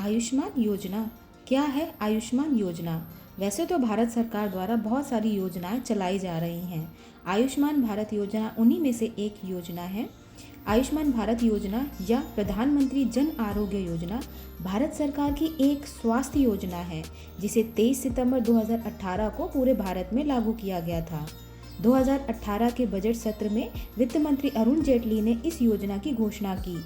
आयुष्मान योजना क्या है? आयुष्मान योजना वैसे तो भारत सरकार द्वारा बहुत सारी योजनाएं चलाई जा रही हैं। आयुष्मान भारत योजना उन्हीं में से एक योजना है। आयुष्मान भारत योजना या प्रधानमंत्री जन आरोग्य योजना भारत सरकार की एक स्वास्थ्य योजना है, जिसे 23 सितंबर 2018 को पूरे भारत में लागू किया गया था। 2018 के बजट सत्र में वित्त मंत्री अरुण जेटली ने इस योजना की घोषणा की।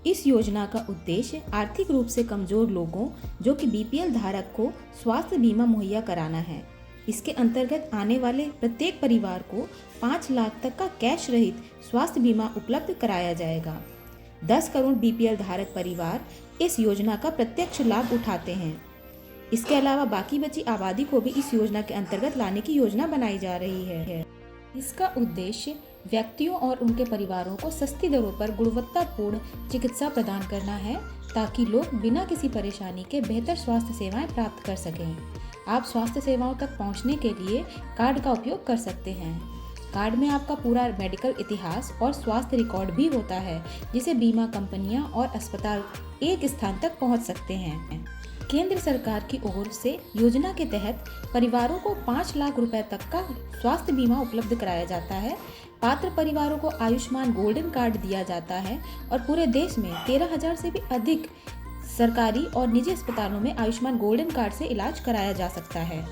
इस योजना का उद्देश्य आर्थिक रूप से कमजोर लोगों, जो कि बीपीएल धारक को स्वास्थ्य बीमा मुहैया कराना है। इसके अंतर्गत आने वाले प्रत्येक परिवार को 5 लाख तक का कैश रहित स्वास्थ्य बीमा उपलब्ध कराया जाएगा। 10 करोड़ बीपीएल धारक परिवार इस योजना का प्रत्यक्ष लाभ उठाते हैं। इसके अलावा बाकी बची आबादी को भी इस योजना के अंतर्गत लाने की योजना बनाई जा रही है। इसका उद्देश्य व्यक्तियों और उनके परिवारों को सस्ती दरों पर गुणवत्तापूर्ण चिकित्सा प्रदान करना है, ताकि लोग बिना किसी परेशानी के बेहतर स्वास्थ्य सेवाएं प्राप्त कर सकें। आप स्वास्थ्य सेवाओं तक पहुंचने के लिए कार्ड का उपयोग कर सकते हैं। कार्ड में आपका पूरा मेडिकल इतिहास और स्वास्थ्य रिकॉर्ड भी होता है, जिसे बीमा कंपनियां और अस्पताल एक स्थान तक पहुंच सकते हैं। केंद्र सरकार की ओर से योजना के तहत परिवारों को 5 लाख रुपए तक का स्वास्थ्य बीमा उपलब्ध कराया जाता है। पात्र परिवारों को आयुष्मान गोल्डन कार्ड दिया जाता है और पूरे देश में 13,000 से भी अधिक सरकारी और निजी अस्पतालों में आयुष्मान गोल्डन कार्ड से इलाज कराया जा सकता है।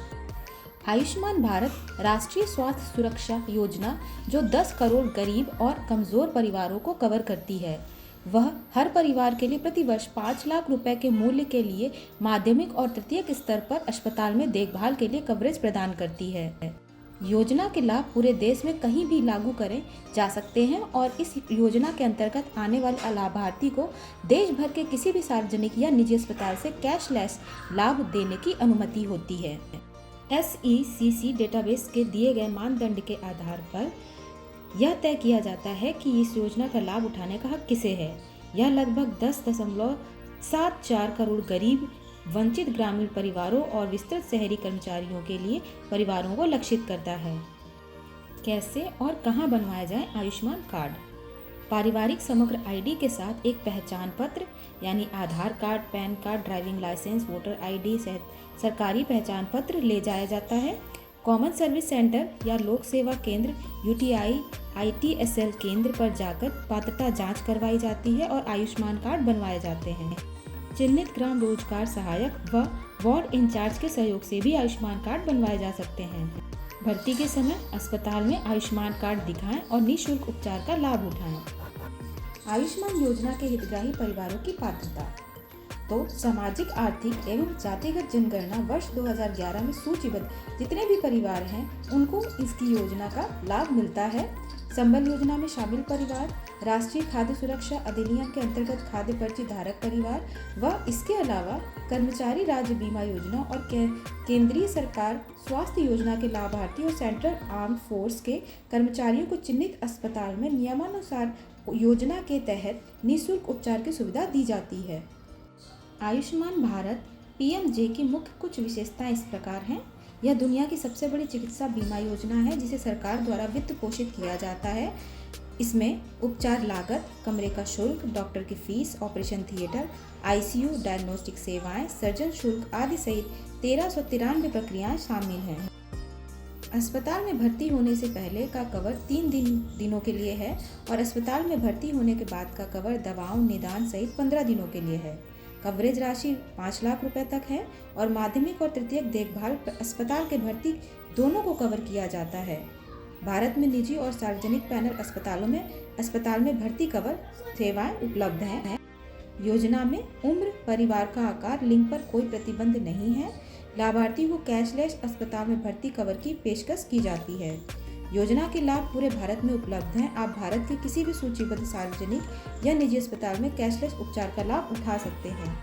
आयुष्मान भारत राष्ट्रीय स्वास्थ्य सुरक्षा योजना, जो 10 करोड़ गरीब और कमजोर परिवारों को कवर करती है, वह हर परिवार के लिए प्रतिवर्ष 5 लाख रुपए के मूल्य के लिए माध्यमिक और तृतीयक स्तर पर अस्पताल में देखभाल के लिए कवरेज प्रदान करती है। योजना के लाभ पूरे देश में कहीं भी लागू करे जा सकते हैं और इस योजना के अंतर्गत आने वाले लाभार्थी को देश भर के किसी भी सार्वजनिक या निजी अस्पताल से कैशलेस लाभ देने की अनुमति होती है। SECC डेटाबेस के दिए गए मानदंड के आधार पर यह तय किया जाता है कि इस योजना का लाभ उठाने का हक किसे है। यह लगभग 10.74 करोड़ गरीब, वंचित ग्रामीण परिवारों और विस्तृत शहरी कर्मचारियों के लिए परिवारों को लक्षित करता है। कैसे और कहां बनवाया जाए आयुष्मान कार्ड? पारिवारिक समग्र आईडी के साथ एक पहचान पत्र यानी Aadhaar card, PAN card, driving licence, voter ID सहित सरकारी पहचान पत्र ले जाया जाता है। कॉमन सर्विस सेंटर या लोक सेवा केंद्र UTI ITSL केंद्र पर जाकर पात्रता जांच करवाई जाती है और आयुष्मान कार्ड बनवाए जाते हैं। चिन्हित ग्राम रोजगार सहायक व वार्ड इंचार्ज के सहयोग से भी आयुष्मान कार्ड बनवाए जा सकते हैं। भर्ती के समय अस्पताल में आयुष्मान कार्ड दिखाएं और निःशुल्क उपचार का लाभ उठाएं। आयुष्मान योजना के हितग्राही परिवारों की पात्रता। तो सामाजिक, आर्थिक एवं जातिगत जनगणना वर्ष 2011 में सूचीबद्ध जितने भी परिवार हैं, उनको इसकी योजना का लाभ मिलता है। संबल योजना में शामिल परिवार, राष्ट्रीय खाद्य सुरक्षा अधिनियम के अंतर्गत खाद्य पर्ची धारक परिवार व इसके अलावा कर्मचारी राज्य बीमा योजना और केंद्रीय सरकार स्वास्थ्य योजना के लाभार्थी और सेंट्रल आर्म्ड फोर्स के कर्मचारियों को चिन्हित अस्पताल में नियमानुसार योजना के तहत निःशुल्क उपचार की सुविधा दी जाती है। आयुष्मान भारत PMJ की मुख्य कुछ विशेषताएं इस प्रकार हैं। यह दुनिया की सबसे बड़ी चिकित्सा बीमा योजना है, जिसे सरकार द्वारा वित्त पोषित किया जाता है। इसमें उपचार लागत, कमरे का शुल्क, डॉक्टर की fees, operation theatre, ICU, diagnostic सेवाएं, सर्जन शुल्क आदि सहित 1393 प्रक्रियाएं शामिल हैं। अस्पताल में भर्ती होने से पहले का कवर 3 दिनों के लिए है और अस्पताल में भर्ती होने के बाद का कवर दवाओं, निदान सहित 15 दिनों के लिए है। कवरेज राशि 5 लाख रुपए तक है और माध्यमिक और तृतीयक देखभाल अस्पताल के भर्ती दोनों को कवर किया जाता है। भारत में निजी और सार्वजनिक पैनल अस्पताल में भर्ती कवर सेवाएं उपलब्ध हैं। योजना में उम्र, परिवार का आकार, लिंग पर कोई प्रतिबंध नहीं है। लाभार्थी को कैशलेस अस्पताल में भर्ती कवर की पेशकश की जाती है। योजना के लाभ पूरे भारत में उपलब्ध हैं। आप भारत के किसी भी सूचीबद्ध सार्वजनिक या निजी अस्पताल में कैशलेस उपचार का लाभ उठा सकते हैं।